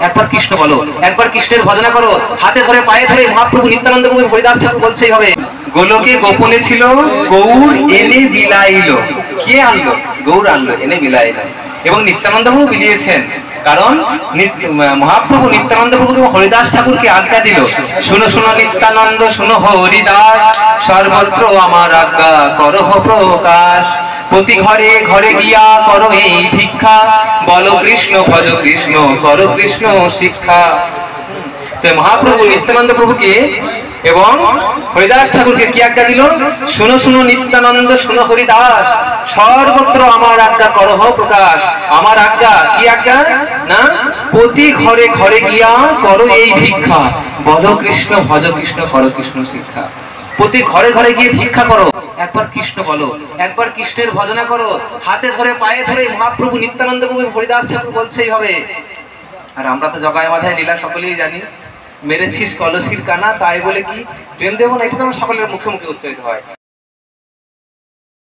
একবার কৃষ্ণ বলো, একবার কৃষ্ণের ভজনা করো, হাতে ধরে পায়ে ধরে মহাপ্রভু নিত্যানন্দ প্রভু হরিদাস ঠাকুর বলছেই হবে। গোলকে গোপনে ছিল, গৌর এনে বিলাইল। কে আনলো? গৌর আনলো, এনে বিলাইল। এবং নিত্যানন্দ প্রভু বিলিয়েছেন, কারণ মহাপ্রভু নিত্যানন্দ প্রভু হরিদাস ঠাকুরকে আজ্ঞা দিল, শুনো শুনো নিত্যানন্দ শুনো হরিদাস, সর্বত্র আমার আজ্ঞা করহ প্রকাশ। প্রতি ঘরে ঘরে গিয়া করো এই ভিক্ষা, বলো কৃষ্ণ ভজ কৃষ্ণ করো কৃষ্ণ শিক্ষা। তো মহাপ্রভু নিত্যানন্দ প্রভুকে এবং হরিদাস ঠাকুরকে কি আজ্ঞা দিল? শুনো শুনো নিত্যানন্দ শুনো হরিদাস, সর্বত্র আমার আজ্ঞা করহ প্রকাশ। আমার আজ্ঞা কি আজ্ঞা? না, প্রতি ঘরে ঘরে গিয়া করো এই ভিক্ষা, বলো কৃষ্ণ ভজ কৃষ্ণ করো কৃষ্ণ শিক্ষা। প্রতি ঘরে ঘরে গিয়ে ভিক্ষা করো, একবার কৃষ্ণ বলো, একবার কৃষ্ণের ভজনা করো, হাতে ধরে পায়ে ধরে মহাপ্রভু নিত্যানন্দ প্রভু হরিদাস ঠাকুর বলছেই হবে। আর আমরা তো জগায় মাথায় লীলা সকলেই জানি, মেরেছিস কলসির কানা তাই বলে কি প্রেম দেব না, এটা তো আমরা সকলের মুখে মুখে উচ্চারিত হয়।